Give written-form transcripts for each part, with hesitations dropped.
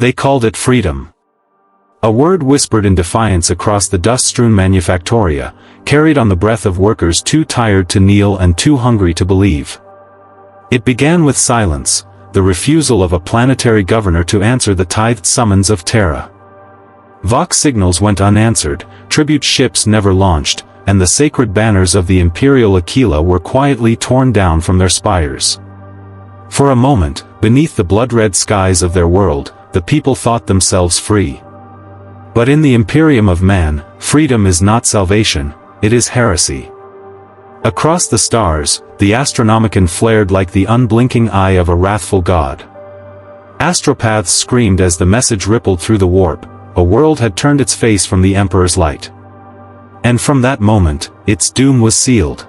They called it freedom. A word whispered in defiance across the dust-strewn manufactoria, carried on the breath of workers too tired to kneel and too hungry to believe. It began with silence, the refusal of a planetary governor to answer the tithed summons of Terra. Vox signals went unanswered, tribute ships never launched, and the sacred banners of the Imperial Aquila were quietly torn down from their spires. For a moment, beneath the blood-red skies of their world, the people thought themselves free. But in the Imperium of man, freedom is not salvation, it is heresy. Across the stars, the Astronomicon flared like the unblinking eye of a wrathful god. Astropaths screamed as the message rippled through the warp, a world had turned its face from the Emperor's light. And from that moment, its doom was sealed.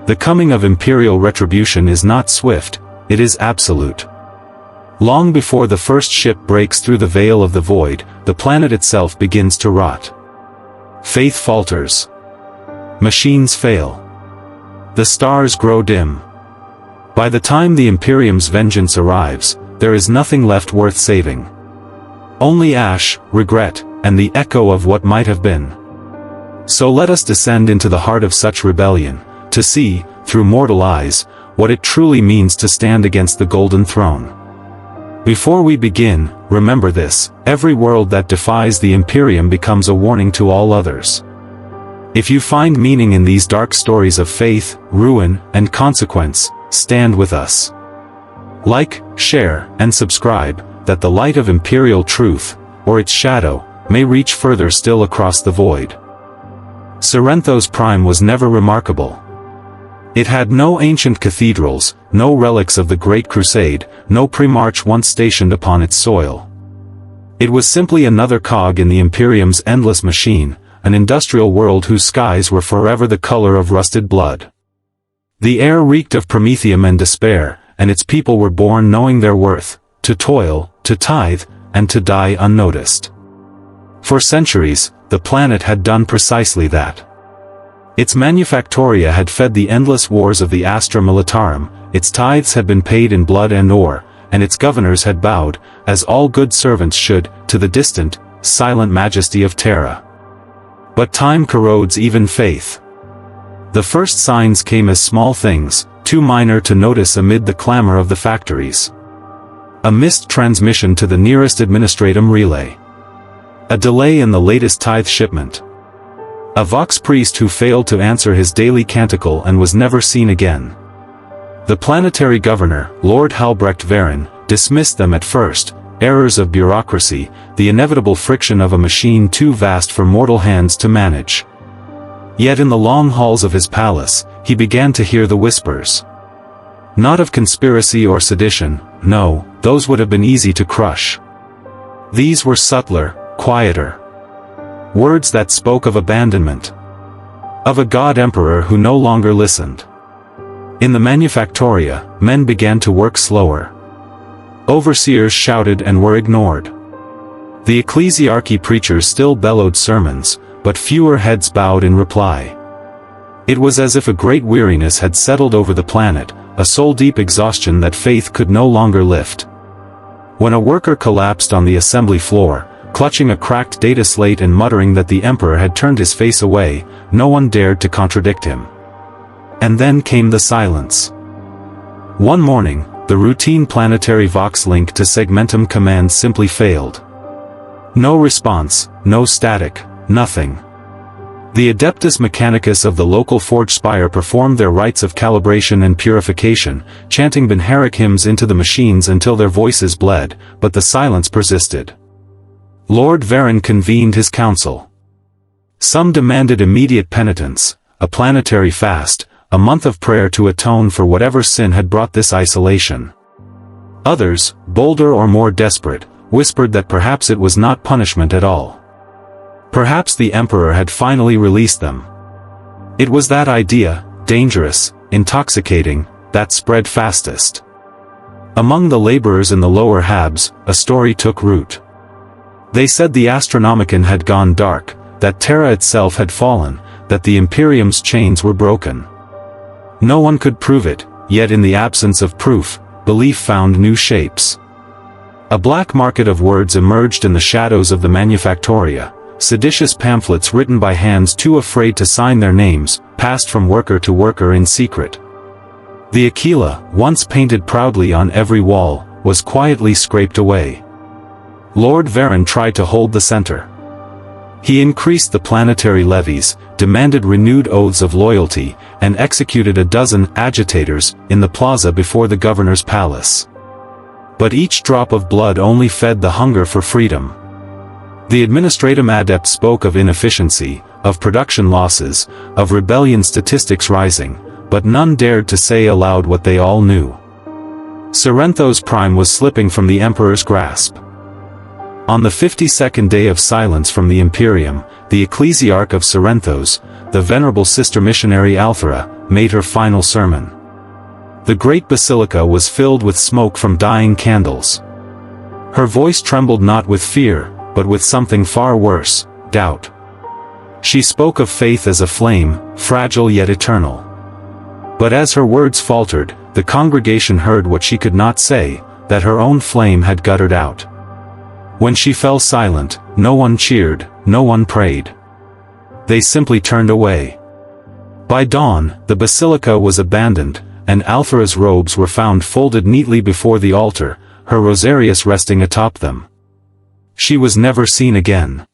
The coming of Imperial retribution is not swift, it is absolute. Long before the first ship breaks through the veil of the void, the planet itself begins to rot. Faith falters. Machines fail. The stars grow dim. By the time the Imperium's vengeance arrives, there is nothing left worth saving. Only ash, regret, and the echo of what might have been. So let us descend into the heart of such rebellion, to see, through mortal eyes, what it truly means to stand against the Golden Throne. Before we begin, remember this: every world that defies the Imperium becomes a warning to all others. If you find meaning in these dark stories of faith, ruin, and consequence, stand with us. Like, share, and subscribe, that the light of Imperial truth, or its shadow, may reach further still across the void. Sorrento's prime was never remarkable. It had no ancient cathedrals, no relics of the Great Crusade, no Primarch once stationed upon its soil. It was simply another cog in the Imperium's endless machine, an industrial world whose skies were forever the color of rusted blood. The air reeked of promethium and despair, and its people were born knowing their worth, to toil, to tithe, and to die unnoticed. For centuries, the planet had done precisely that. Its manufactoria had fed the endless wars of the Astra Militarum, its tithes had been paid in blood and ore, and its governors had bowed, as all good servants should, to the distant, silent majesty of Terra. But time corrodes even faith. The first signs came as small things, too minor to notice amid the clamor of the factories. A missed transmission to the nearest administratum relay. A delay in the latest tithe shipment. A Vox priest who failed to answer his daily canticle and was never seen again. The planetary governor, Lord Halbrecht Varen, dismissed them at first: errors of bureaucracy, the inevitable friction of a machine too vast for mortal hands to manage. Yet in the long halls of his palace, he began to hear the whispers. Not of conspiracy or sedition, no, those would have been easy to crush. These were subtler, quieter. Words that spoke of abandonment. Of a god-emperor who no longer listened. In the manufactoria, men began to work slower. Overseers shouted and were ignored. The ecclesiarchy preachers still bellowed sermons, but fewer heads bowed in reply. It was as if a great weariness had settled over the planet, a soul-deep exhaustion that faith could no longer lift. When a worker collapsed on the assembly floor, clutching a cracked data slate and muttering that the Emperor had turned his face away, no one dared to contradict him. And then came the silence. One morning, the routine planetary Vox link to Segmentum command simply failed. No response, no static, nothing. The Adeptus Mechanicus of the local forge spire performed their rites of calibration and purification, chanting Benharic hymns into the machines until their voices bled, but the silence persisted. Lord Varen convened his council. Some demanded immediate penitence, a planetary fast, a month of prayer to atone for whatever sin had brought this isolation. Others, bolder or more desperate, whispered that perhaps it was not punishment at all. Perhaps the Emperor had finally released them. It was that idea, dangerous, intoxicating, that spread fastest. Among the laborers in the lower Habs, a story took root. They said the Astronomicon had gone dark, that Terra itself had fallen, that the Imperium's chains were broken. No one could prove it, yet in the absence of proof, belief found new shapes. A black market of words emerged in the shadows of the manufactoria. Seditious pamphlets written by hands too afraid to sign their names, passed from worker to worker in secret. The Aquila, once painted proudly on every wall, was quietly scraped away. Lord Varen tried to hold the center. He increased the planetary levies, demanded renewed oaths of loyalty, and executed a dozen agitators in the plaza before the governor's palace. But each drop of blood only fed the hunger for freedom. The administratum adept spoke of inefficiency, of production losses, of rebellion statistics rising, but none dared to say aloud what they all knew. Sorrento's prime was slipping from the emperor's grasp. On the 52nd day of silence from the Imperium, the ecclesiarch of Sorrentos, the venerable sister missionary Althera, made her final sermon. The great basilica was filled with smoke from dying candles. Her voice trembled not with fear, but with something far worse, doubt. She spoke of faith as a flame, fragile yet eternal. But as her words faltered, the congregation heard what she could not say, that her own flame had guttered out. When she fell silent, no one cheered, no one prayed. They simply turned away. By dawn, the basilica was abandoned, and Althera's robes were found folded neatly before the altar, her rosarius resting atop them. She was never seen again.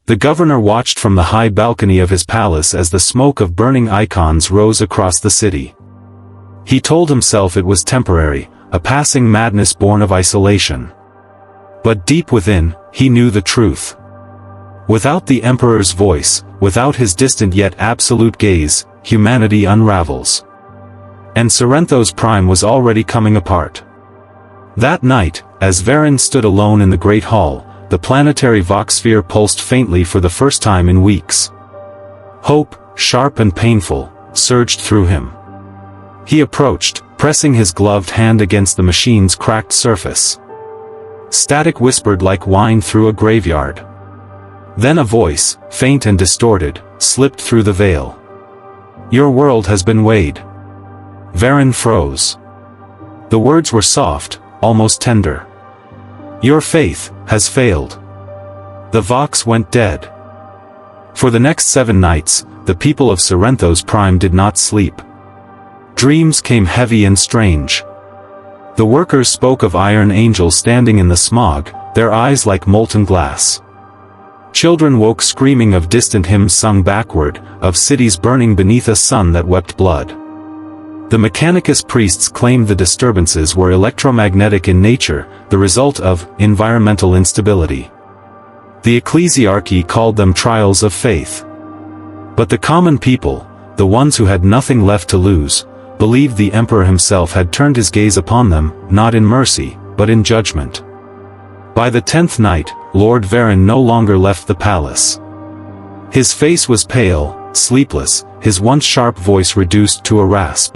The governor watched from the high balcony of his palace as the smoke of burning icons rose across the city. He told himself it was temporary, a passing madness born of isolation. But deep within, he knew the truth. Without the emperor's voice, without his distant yet absolute gaze, humanity unravels. And Sorrento's prime was already coming apart. That night, as Varen stood alone in the great hall, the planetary voxsphere pulsed faintly for the first time in weeks. Hope, sharp and painful, surged through him. He approached, pressing his gloved hand against the machine's cracked surface. Static whispered like wine through a graveyard. Then a voice, faint and distorted, slipped through the veil. "Your world has been weighed." Varen froze. The words were soft, almost tender. "Your faith has failed." The Vox went dead. For the next 7 nights, the people of Sorrento's prime did not sleep. Dreams came heavy and strange. The workers spoke of iron angels standing in the smog, their eyes like molten glass. Children woke screaming of distant hymns sung backward, of cities burning beneath a sun that wept blood. The Mechanicus priests claimed the disturbances were electromagnetic in nature, the result of environmental instability. The ecclesiarchy called them trials of faith. But the common people, the ones who had nothing left to lose, believed the emperor himself had turned his gaze upon them, not in mercy, but in judgment. By the 10th night, Lord Varen no longer left the palace. His face was pale, sleepless, his once sharp voice reduced to a rasp.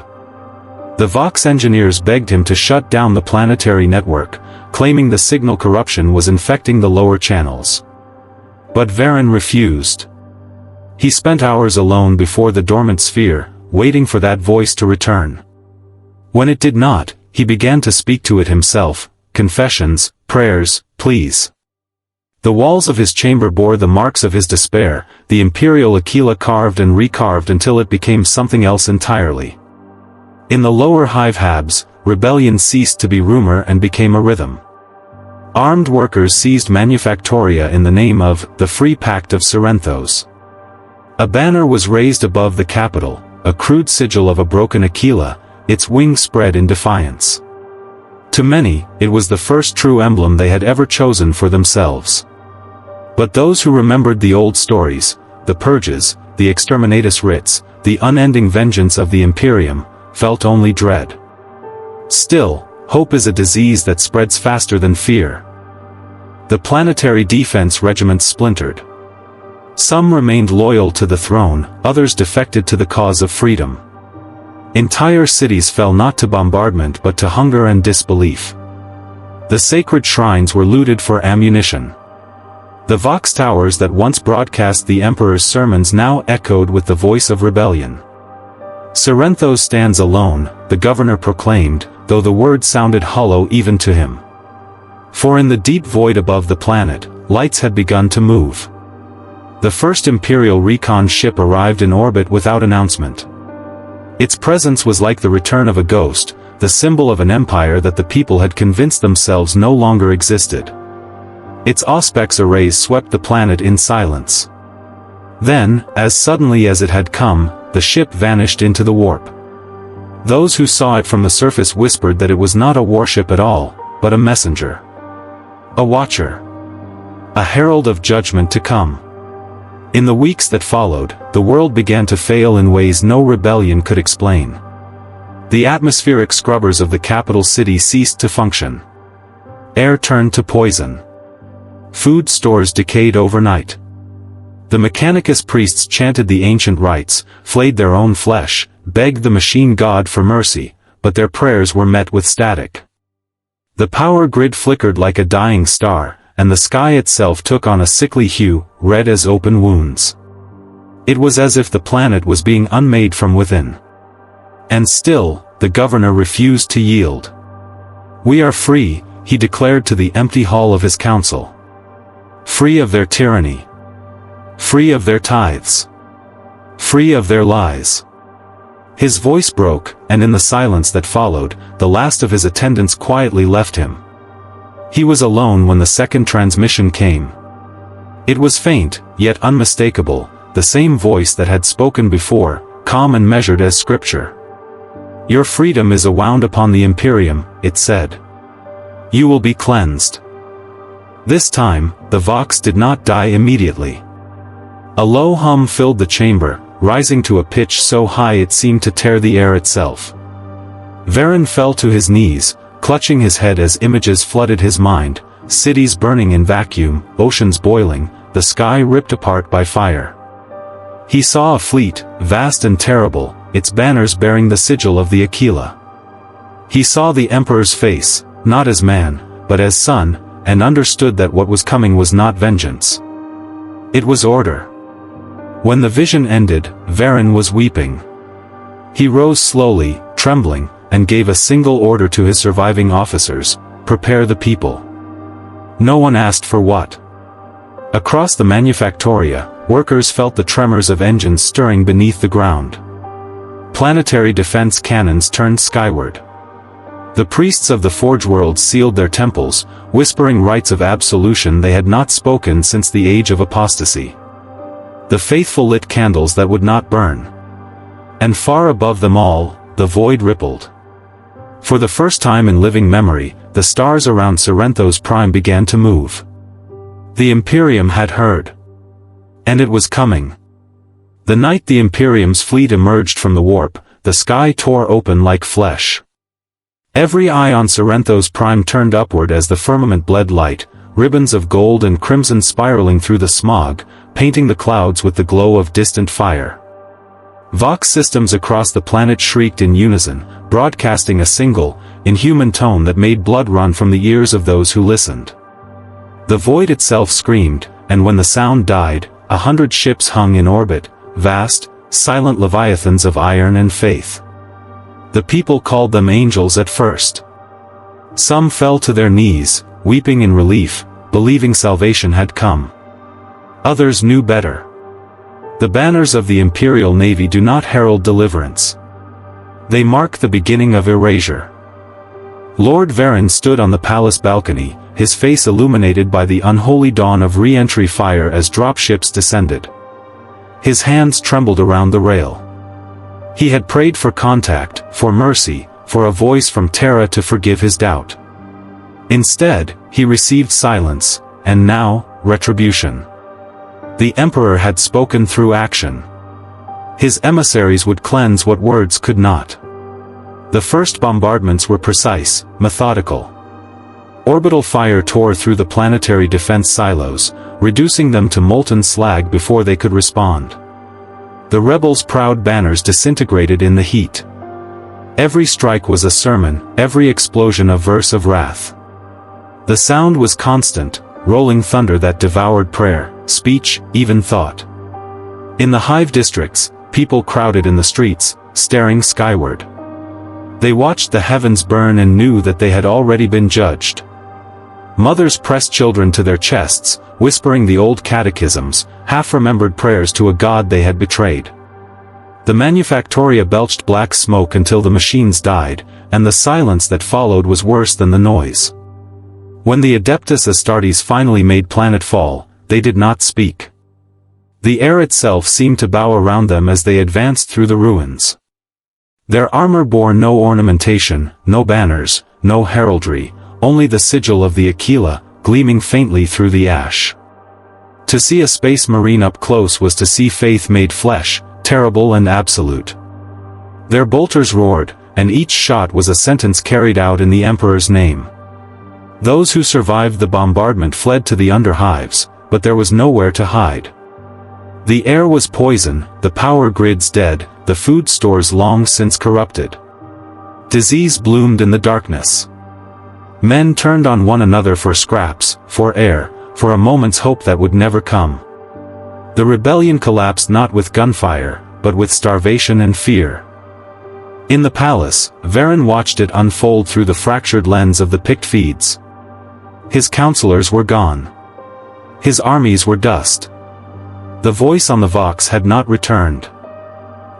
The Vox engineers begged him to shut down the planetary network, claiming the signal corruption was infecting the lower channels. But Varen refused. He spent hours alone before the dormant sphere, waiting for that voice to return. When it did not, he began to speak to it himself, confessions, prayers, pleas. The walls of his chamber bore the marks of his despair, the imperial Aquila carved and recarved until it became something else entirely. In the lower hive habs, rebellion ceased to be rumor and became a rhythm. Armed workers seized manufactoria in the name of the Free Pact of Sorrentos. A banner was raised above the capital, a crude sigil of a broken Aquila, its wings spread in defiance. To many, it was the first true emblem they had ever chosen for themselves. But those who remembered the old stories, the purges, the exterminatus writs, the unending vengeance of the Imperium, felt only dread. Still, hope is a disease that spreads faster than fear. The planetary defense regiments splintered. Some remained loyal to the throne, others defected to the cause of freedom. Entire cities fell not to bombardment but to hunger and disbelief. The sacred shrines were looted for ammunition. The Vox towers that once broadcast the emperor's sermons now echoed with the voice of rebellion. "Sorrentos stands alone," the governor proclaimed, though the word sounded hollow even to him. For in the deep void above the planet, lights had begun to move. The first Imperial recon ship arrived in orbit without announcement. Its presence was like the return of a ghost, the symbol of an empire that the people had convinced themselves no longer existed. Its auspex arrays swept the planet in silence. Then, as suddenly as it had come, the ship vanished into the warp. Those who saw it from the surface whispered that it was not a warship at all, but a messenger. A watcher. A herald of judgment to come. In the weeks that followed, the world began to fail in ways no rebellion could explain. The atmospheric scrubbers of the capital city ceased to function. Air turned to poison. Food stores decayed overnight. The Mechanicus priests chanted the ancient rites, flayed their own flesh, begged the machine god for mercy, but their prayers were met with static. The power grid flickered like a dying star, and the sky itself took on a sickly hue, red as open wounds. It was as if the planet was being unmade from within. And still, the governor refused to yield. "We are free," he declared to the empty hall of his council. Free of their tyranny. Free of their tithes. Free of their lies. His voice broke, and in the silence that followed, the last of his attendants quietly left him. He was alone when the second transmission came. It was faint, yet unmistakable, the same voice that had spoken before, calm and measured as scripture. "Your freedom is awound upon the Imperium," it said. "You will be cleansed." This time, the vox did not die immediately. A low hum filled the chamber, rising to a pitch so high it seemed to tear the air itself. Varen fell to his knees, clutching his head as images flooded his mind, cities burning in vacuum, oceans boiling, the sky ripped apart by fire. He saw a fleet, vast and terrible, its banners bearing the sigil of the Aquila. He saw the Emperor's face, not as man, but as son, and understood that what was coming was not vengeance. It was order. When the vision ended, Varen was weeping. He rose slowly, trembling, and gave a single order to his surviving officers: prepare the people. No one asked for what. Across the manufactoria, workers felt the tremors of engines stirring beneath the ground. Planetary defense cannons turned skyward. The priests of the Forge World sealed their temples, whispering rites of absolution they had not spoken since the age of apostasy. The faithful lit candles that would not burn. And far above them all, the void rippled. For the first time in living memory, the stars around Sorrento's prime began to move. The Imperium had heard. And it was coming. The night the Imperium's fleet emerged from the warp, the sky tore open like flesh. Every eye on Sorrento's prime turned upward as the firmament bled light, ribbons of gold and crimson spiraling through the smog, painting the clouds with the glow of distant fire. Vox systems across the planet shrieked in unison, broadcasting a single, inhuman tone that made blood run from the ears of those who listened. The void itself screamed, and when the sound died, 100 ships hung in orbit, vast, silent leviathans of iron and faith. The people called them angels at first. Some fell to their knees, weeping in relief, believing salvation had come. Others knew better. The banners of the Imperial Navy do not herald deliverance. They mark the beginning of erasure. Lord Varen stood on the palace balcony, his face illuminated by the unholy dawn of re-entry fire as dropships descended. His hands trembled around the rail. He had prayed for contact, for mercy, for a voice from Terra to forgive his doubt. Instead, he received silence, and now, retribution. The Emperor had spoken through action. His emissaries would cleanse what words could not. The first bombardments were precise, methodical. Orbital fire tore through the planetary defense silos, reducing them to molten slag before they could respond. The rebels' proud banners disintegrated in the heat. Every strike was a sermon, every explosion a verse of wrath. The sound was constant, rolling thunder that devoured prayer, speech, even thought. In the hive districts, people crowded in the streets, staring skyward. They watched the heavens burn and knew that they had already been judged. Mothers pressed children to their chests, whispering the old catechisms, half-remembered prayers to a god they had betrayed. The manufactoria belched black smoke until the machines died, and the silence that followed was worse than the noise. When the Adeptus Astartes finally made planetfall, they did not speak. The air itself seemed to bow around them as they advanced through the ruins. Their armor bore no ornamentation, no banners, no heraldry, only the sigil of the Aquila, gleaming faintly through the ash. To see a space marine up close was to see faith made flesh, terrible and absolute. Their bolters roared, and each shot was a sentence carried out in the Emperor's name. Those who survived the bombardment fled to the underhives, but there was nowhere to hide. The air was poison, the power grids dead, the food stores long since corrupted. Disease bloomed in the darkness. Men turned on one another for scraps, for air, for a moment's hope that would never come. The rebellion collapsed not with gunfire, but with starvation and fear. In the palace, Varen watched it unfold through the fractured lens of the picked feeds. His counselors were gone. His armies were dust. The voice on the Vox had not returned.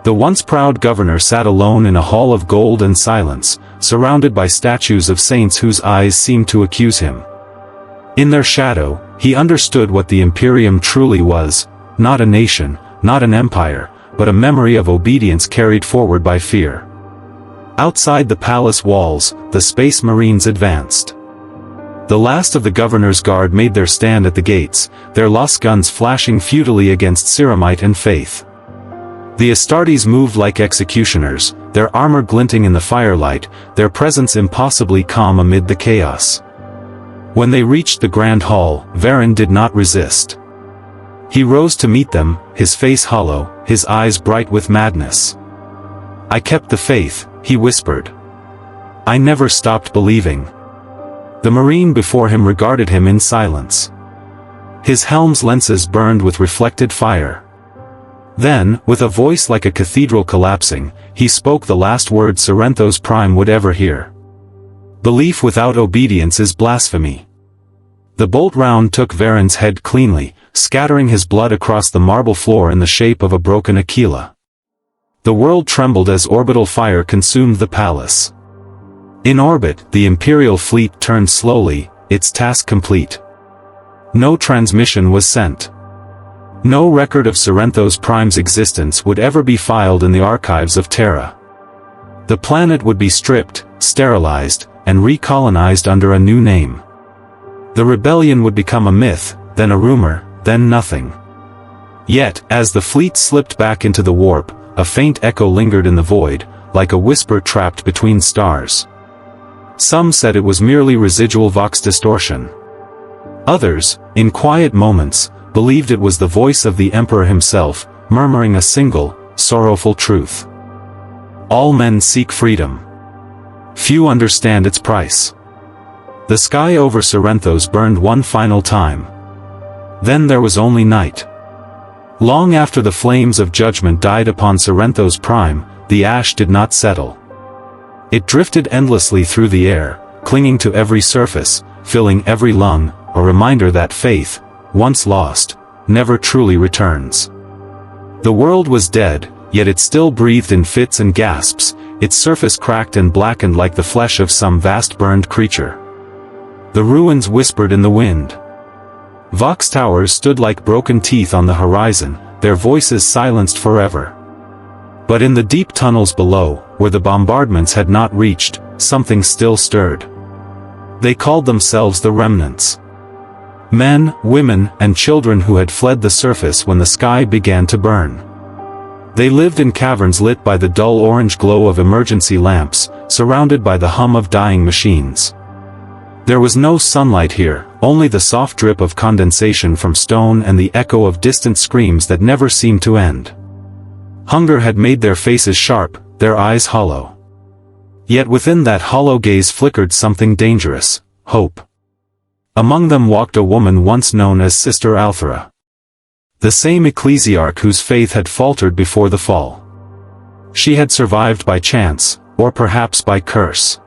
The once proud governor sat alone in a hall of gold and silence, surrounded by statues of saints whose eyes seemed to accuse him. In their shadow, he understood what the Imperium truly was, not a nation, not an empire, but a memory of obedience carried forward by fear. Outside the palace walls, the Space Marines advanced. The last of the governor's guard made their stand at the gates, their lost guns flashing futilely against Ceramite and Faith. The Astartes moved like executioners, their armor glinting in the firelight, their presence impossibly calm amid the chaos. When they reached the Grand Hall, Varen did not resist. He rose to meet them, his face hollow, his eyes bright with madness. "I kept the faith," he whispered. "I never stopped believing." The Marine before him regarded him in silence. His helm's lenses burned with reflected fire. Then, with a voice like a cathedral collapsing, he spoke the last words Sarenthos Prime would ever hear. "Belief without obedience is blasphemy." The bolt round took Varen's head cleanly, scattering his blood across the marble floor in the shape of a broken Aquila. The world trembled as orbital fire consumed the palace. In orbit, the Imperial fleet turned slowly, its task complete. No transmission was sent. No record of Sarenthos Prime's existence would ever be filed in the archives of Terra. The planet would be stripped, sterilized, and recolonized under a new name. The rebellion would become a myth, then a rumor, then nothing. Yet, as the fleet slipped back into the warp, a faint echo lingered in the void, like a whisper trapped between stars. Some said it was merely residual Vox distortion. Others, in quiet moments, believed it was the voice of the Emperor himself, murmuring a single, sorrowful truth. All men seek freedom. Few understand its price. The sky over Sarenthos burned one final time. Then there was only night. Long after the flames of judgment died upon Sarenthos Prime, the ash did not settle. It drifted endlessly through the air, clinging to every surface, filling every lung, a reminder that faith, once lost, never truly returns. The world was dead, yet it still breathed in fits and gasps, its surface cracked and blackened like the flesh of some vast burned creature. The ruins whispered in the wind. Vox towers stood like broken teeth on the horizon, their voices silenced forever. But in the deep tunnels below, where the bombardments had not reached, something still stirred. They called themselves the Remnants. Men, women, and children who had fled the surface when the sky began to burn. They lived in caverns lit by the dull orange glow of emergency lamps, surrounded by the hum of dying machines. There was no sunlight here, only the soft drip of condensation from stone and the echo of distant screams that never seemed to end. Hunger had made their faces sharp, their eyes hollow. Yet within that hollow gaze flickered something dangerous, hope. Among them walked a woman once known as Sister Althera. The same ecclesiarch whose faith had faltered before the fall. She had survived by chance, or perhaps by curse.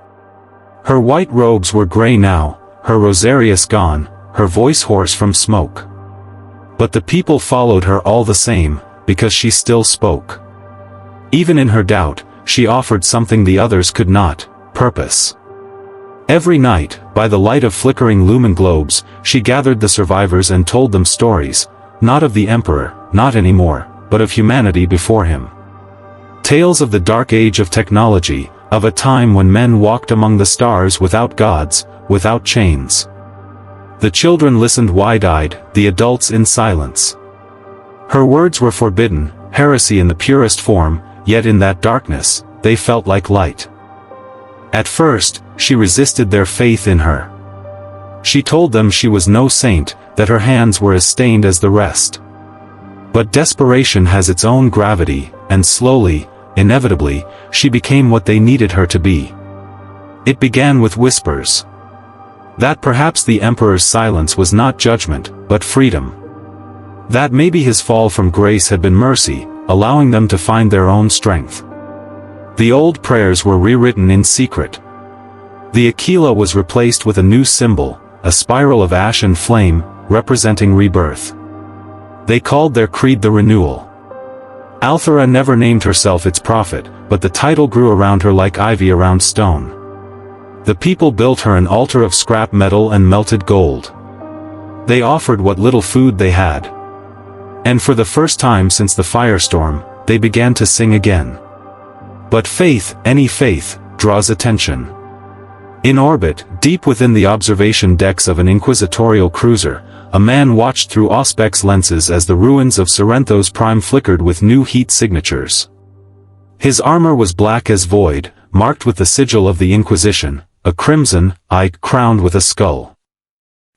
Her white robes were gray now, her rosarius gone, her voice hoarse from smoke. But the people followed her all the same, because she still spoke. Even in her doubt, she offered something the others could not: purpose. Every night, by the light of flickering lumen globes, she gathered the survivors and told them stories, not of the Emperor, not anymore, but of humanity before him. Tales of the dark age of technology, of a time when men walked among the stars without gods, without chains. The children listened wide-eyed, the adults in silence. Her words were forbidden, heresy in the purest form, yet in that darkness, they felt like light. At first, she resisted their faith in her. She told them she was no saint, that her hands were as stained as the rest. But desperation has its own gravity, and slowly, inevitably, she became what they needed her to be. It began with whispers. That perhaps the Emperor's silence was not judgment, but freedom. That maybe his fall from grace had been mercy, allowing them to find their own strength. The old prayers were rewritten in secret. The Aquila was replaced with a new symbol, a spiral of ash and flame, representing rebirth. They called their creed the Renewal. Althera never named herself its prophet, but the title grew around her like ivy around stone. The people built her an altar of scrap metal and melted gold. They offered what little food they had. And for the first time since the firestorm, they began to sing again. But faith, any faith, draws attention. In orbit, deep within the observation decks of an inquisitorial cruiser, a man watched through Auspex lenses as the ruins of Sorrento's Prime flickered with new heat signatures. His armor was black as void, marked with the sigil of the Inquisition, a crimson eye crowned with a skull.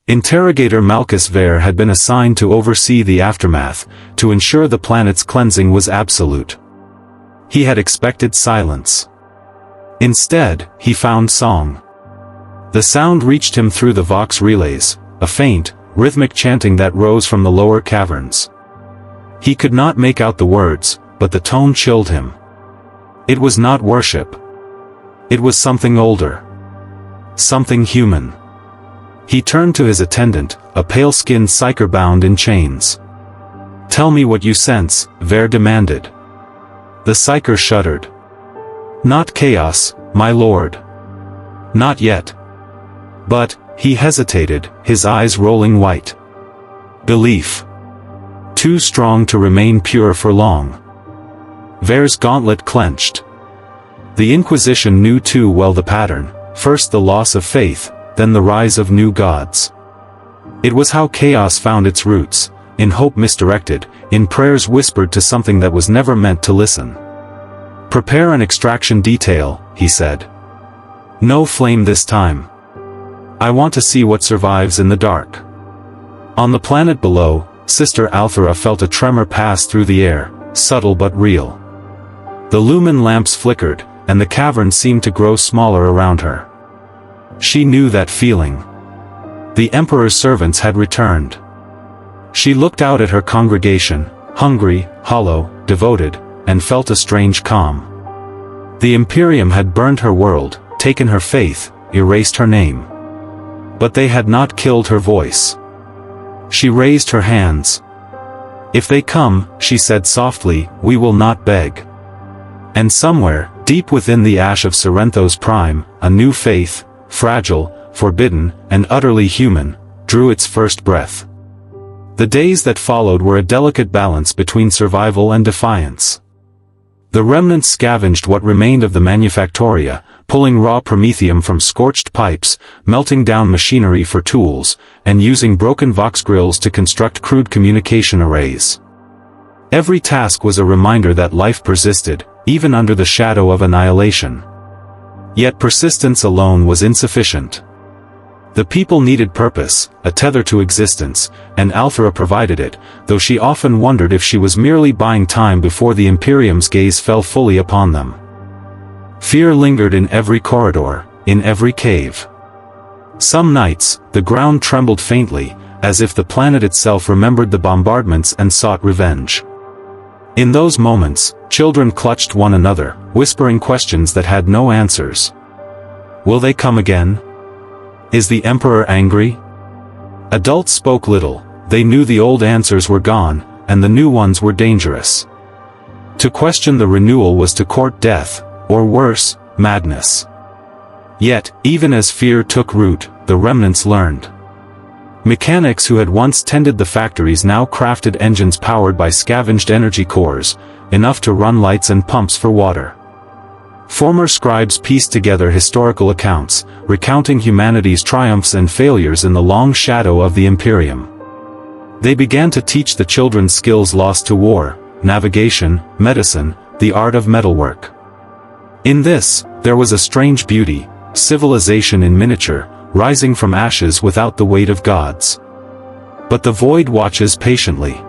Interrogator Malchus Vare had been assigned to oversee the aftermath, to ensure the planet's cleansing was absolute. He had expected silence. Instead, he found song. The sound reached him through the Vox relays, a faint, rhythmic chanting that rose from the lower caverns. He could not make out the words, but the tone chilled him. It was not worship. It was something older. Something human. He turned to his attendant, a pale-skinned psyker bound in chains. "Tell me what you sense," Vare demanded. The psyker shuddered. "Not chaos, my lord. Not yet." But, he hesitated, his eyes rolling white. "Belief. Too strong to remain pure for long." Vare's gauntlet clenched. The Inquisition knew too well the pattern, first the loss of faith, then the rise of new gods. It was how chaos found its roots, in hope misdirected, in prayers whispered to something that was never meant to listen. "Prepare an extraction detail," he said. "No flame this time. I want to see what survives in the dark." On the planet below, Sister Althera felt a tremor pass through the air, subtle but real. The lumen lamps flickered, and the cavern seemed to grow smaller around her. She knew that feeling. The Emperor's servants had returned. She looked out at her congregation, hungry, hollow, devoted, and felt a strange calm. The Imperium had burned her world, taken her faith, erased her name. But they had not killed her voice. She raised her hands. "If they come," she said softly, "we will not beg." And somewhere, deep within the ash of Sorrento's Prime, a new faith, fragile, forbidden, and utterly human, drew its first breath. The days that followed were a delicate balance between survival and defiance. The remnants scavenged what remained of the Manufactoria, pulling raw promethium from scorched pipes, melting down machinery for tools, and using broken Vox grills to construct crude communication arrays. Every task was a reminder that life persisted, even under the shadow of annihilation. Yet persistence alone was insufficient. The people needed purpose, a tether to existence, and Althera provided it, though she often wondered if she was merely buying time before the Imperium's gaze fell fully upon them. Fear lingered in every corridor, in every cave. Some nights, the ground trembled faintly, as if the planet itself remembered the bombardments and sought revenge. In those moments, children clutched one another, whispering questions that had no answers. Will they come again? Is the Emperor angry? Adults spoke little. They knew the old answers were gone, and the new ones were dangerous. To question the renewal was to court death, or worse, madness. Yet, even as fear took root, the remnants learned. Mechanics who had once tended the factories now crafted engines powered by scavenged energy cores, enough to run lights and pumps for water. Former scribes pieced together historical accounts, recounting humanity's triumphs and failures in the long shadow of the Imperium. They began to teach the children skills lost to war: navigation, medicine, the art of metalwork. In this, there was a strange beauty, civilization in miniature, rising from ashes without the weight of gods. But the void watches patiently.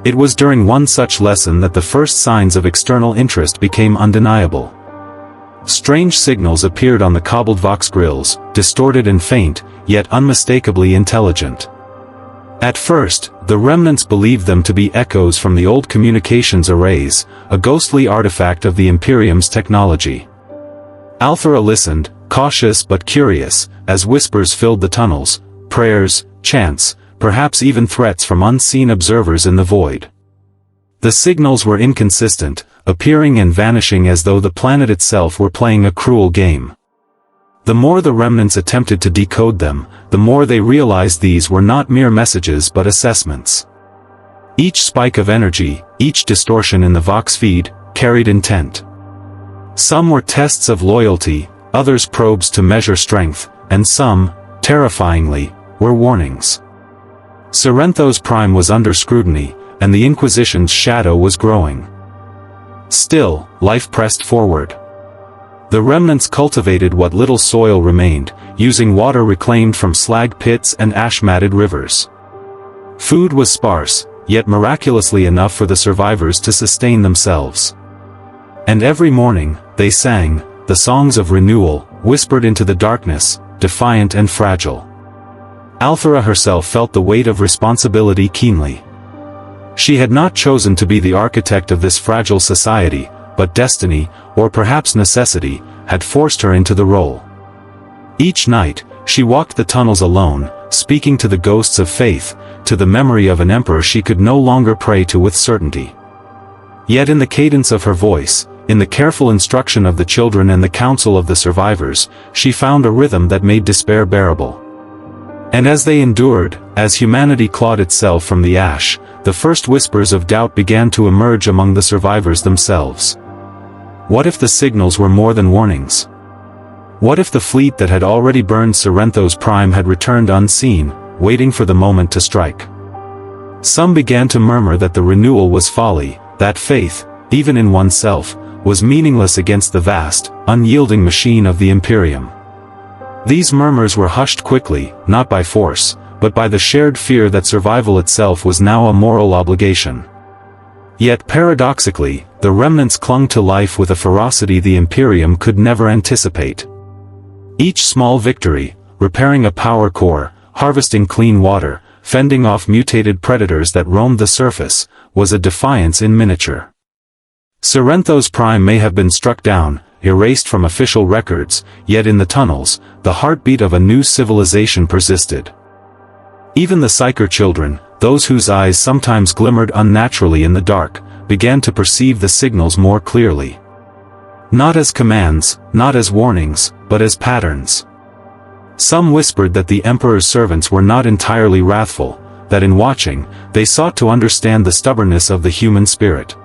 It was during one such lesson that the first signs of external interest became undeniable. Strange signals appeared on the cobbled vox grills, distorted and faint, yet unmistakably intelligent. At first, the remnants believed them to be echoes from the old communications arrays, a ghostly artifact of the Imperium's technology. Althara listened, cautious but curious, as whispers filled the tunnels, prayers, chants, perhaps even threats from unseen observers in the void. The signals were inconsistent, appearing and vanishing as though the planet itself were playing a cruel game. The more the remnants attempted to decode them, the more they realized these were not mere messages but assessments. Each spike of energy, each distortion in the vox feed, carried intent. Some were tests of loyalty, others probes to measure strength, and some, terrifyingly, were warnings. Sorrento's Prime was under scrutiny, and the Inquisition's shadow was growing. Still, life pressed forward. The remnants cultivated what little soil remained, using water reclaimed from slag pits and ash-matted rivers. Food was sparse, yet miraculously enough for the survivors to sustain themselves. And every morning, they sang, the songs of renewal, whispered into the darkness, defiant and fragile. Althara herself felt the weight of responsibility keenly. She had not chosen to be the architect of this fragile society, but destiny, or perhaps necessity, had forced her into the role. Each night, she walked the tunnels alone, speaking to the ghosts of faith, to the memory of an emperor she could no longer pray to with certainty. Yet in the cadence of her voice, in the careful instruction of the children and the counsel of the survivors, she found a rhythm that made despair bearable. And as they endured, as humanity clawed itself from the ash, the first whispers of doubt began to emerge among the survivors themselves. What if the signals were more than warnings? What if the fleet that had already burned Sorrento's Prime had returned unseen, waiting for the moment to strike? Some began to murmur that the renewal was folly, that faith, even in oneself, was meaningless against the vast, unyielding machine of the Imperium. These murmurs were hushed quickly, not by force, but by the shared fear that survival itself was now a moral obligation. Yet paradoxically, the remnants clung to life with a ferocity the Imperium could never anticipate. Each small victory, repairing a power core, harvesting clean water, fending off mutated predators that roamed the surface, was a defiance in miniature. Sorrento's Prime may have been struck down, erased from official records, yet in the tunnels, the heartbeat of a new civilization persisted. Even the Psyker children, those whose eyes sometimes glimmered unnaturally in the dark, began to perceive the signals more clearly. Not as commands, not as warnings, but as patterns. Some whispered that the Emperor's servants were not entirely wrathful, that in watching, they sought to understand the stubbornness of the human spirit.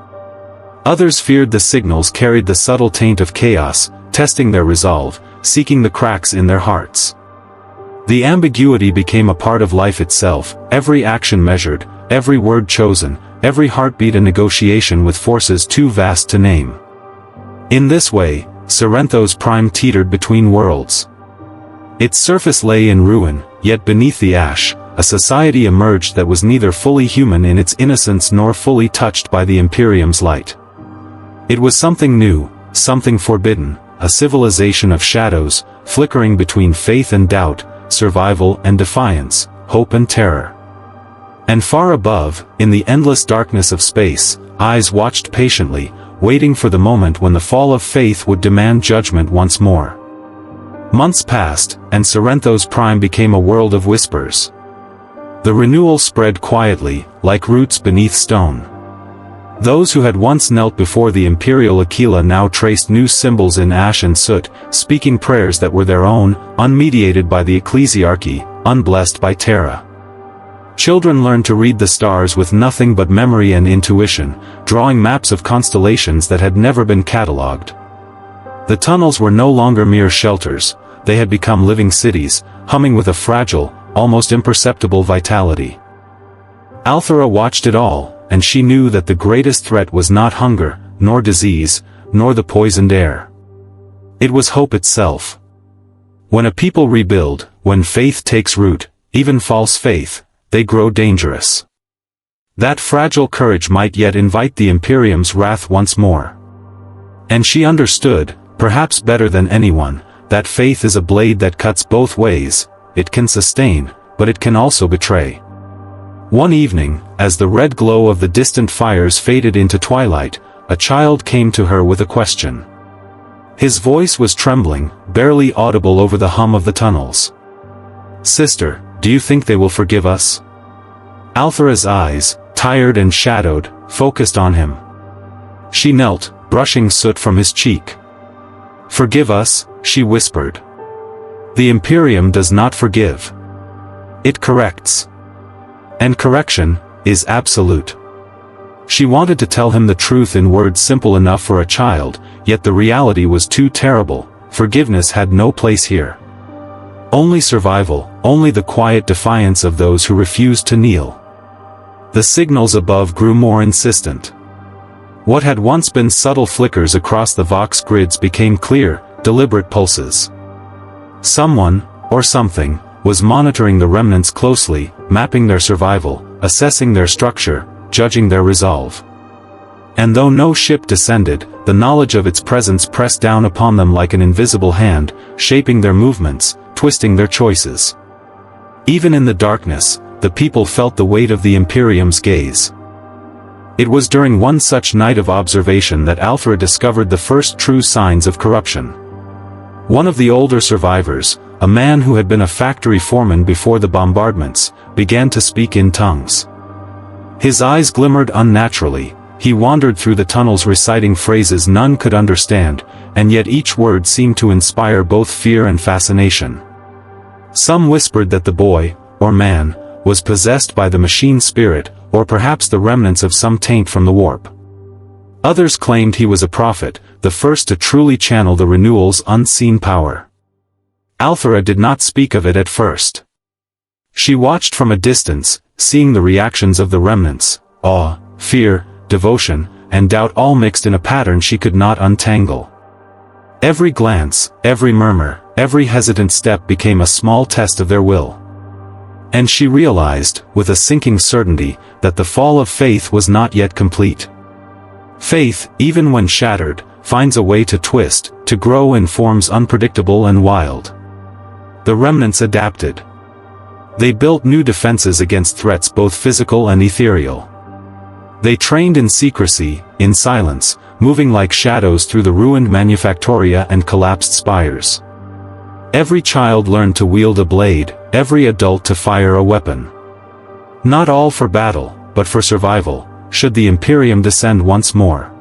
Others feared the signals carried the subtle taint of chaos, testing their resolve, seeking the cracks in their hearts. The ambiguity became a part of life itself, every action measured, every word chosen, every heartbeat a negotiation with forces too vast to name. In this way, Sorrento's Prime teetered between worlds. Its surface lay in ruin, yet beneath the ash, a society emerged that was neither fully human in its innocence nor fully touched by the Imperium's light. It was something new, something forbidden, a civilization of shadows, flickering between faith and doubt, survival and defiance, hope and terror. And far above, in the endless darkness of space, eyes watched patiently, waiting for the moment when the fall of faith would demand judgment once more. Months passed, and Sorrento's Prime became a world of whispers. The renewal spread quietly, like roots beneath stone. Those who had once knelt before the imperial Aquila now traced new symbols in ash and soot, speaking prayers that were their own, unmediated by the ecclesiarchy, unblessed by Terra. Children learned to read the stars with nothing but memory and intuition, drawing maps of constellations that had never been catalogued. The tunnels were no longer mere shelters, they had become living cities, humming with a fragile, almost imperceptible vitality. Althera watched it all, and she knew that the greatest threat was not hunger, nor disease, nor the poisoned air. It was hope itself. When a people rebuild, when faith takes root, even false faith, they grow dangerous. That fragile courage might yet invite the Imperium's wrath once more. And she understood, perhaps better than anyone, that faith is a blade that cuts both ways. It can sustain, but it can also betray. One evening, as the red glow of the distant fires faded into twilight, a child came to her with a question. His voice was trembling, barely audible over the hum of the tunnels. "Sister, do you think they will forgive us?" Althera's eyes, tired and shadowed, focused on him. She knelt, brushing soot from his cheek. "Forgive us," she whispered. "The Imperium does not forgive. It corrects. And correction is absolute." She wanted to tell him the truth in words simple enough for a child, yet the reality was too terrible. Forgiveness had no place here. Only survival, only the quiet defiance of those who refused to kneel. The signals above grew more insistent. What had once been subtle flickers across the Vox grids became clear, deliberate pulses. Someone, or something, was monitoring the remnants closely, mapping their survival, assessing their structure, judging their resolve. And though no ship descended, the knowledge of its presence pressed down upon them like an invisible hand, shaping their movements, twisting their choices. Even in the darkness, the people felt the weight of the Imperium's gaze. It was during one such night of observation that Althera discovered the first true signs of corruption. One of the older survivors, a man who had been a factory foreman before the bombardments, began to speak in tongues. His eyes glimmered unnaturally, he wandered through the tunnels reciting phrases none could understand, and yet each word seemed to inspire both fear and fascination. Some whispered that the boy, or man, was possessed by the machine spirit, or perhaps the remnants of some taint from the warp. Others claimed he was a prophet, the first to truly channel the renewal's unseen power. Althera did not speak of it at first. She watched from a distance, seeing the reactions of the remnants, awe, fear, devotion, and doubt all mixed in a pattern she could not untangle. Every glance, every murmur, every hesitant step became a small test of their will. And she realized, with a sinking certainty, that the fall of faith was not yet complete. Faith, even when shattered, finds a way to twist, to grow in forms unpredictable and wild. The remnants adapted. They built new defenses against threats both physical and ethereal. They trained in secrecy, in silence, moving like shadows through the ruined manufactoria and collapsed spires. Every child learned to wield a blade, every adult to fire a weapon. Not all for battle, but for survival, should the Imperium descend once more.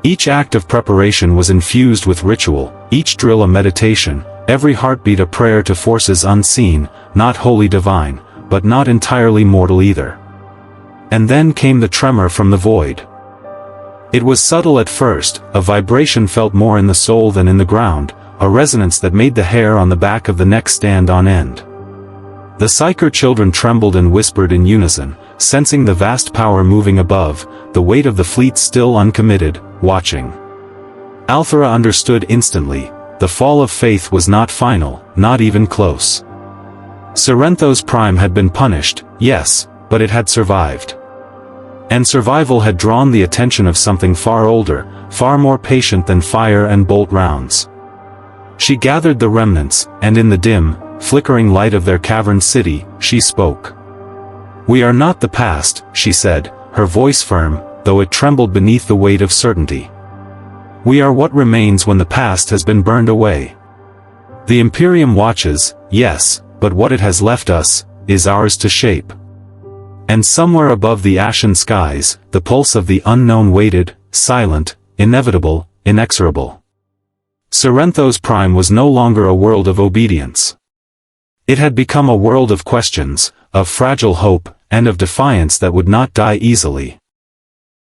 Each act of preparation was infused with ritual, each drill a meditation, every heartbeat a prayer to forces unseen, not wholly divine, but not entirely mortal either. And then came the tremor from the void. It was subtle at first, a vibration felt more in the soul than in the ground, a resonance that made the hair on the back of the neck stand on end. The Psyker children trembled and whispered in unison, sensing the vast power moving above, the weight of the fleet still uncommitted, watching. Althera understood instantly, the fall of faith was not final, not even close. Sorrento's Prime had been punished, yes, but it had survived. And survival had drawn the attention of something far older, far more patient than fire and bolt rounds. She gathered the remnants, and in the dim, flickering light of their cavern city, she spoke. "We are not the past," she said, her voice firm, though it trembled beneath the weight of certainty. "We are what remains when the past has been burned away. The Imperium watches, yes, but what it has left us, is ours to shape. And somewhere above the ashen skies, the pulse of the unknown waited, silent, inevitable, inexorable. Sorrento's Prime was no longer a world of obedience. It had become a world of questions, of fragile hope, and of defiance that would not die easily.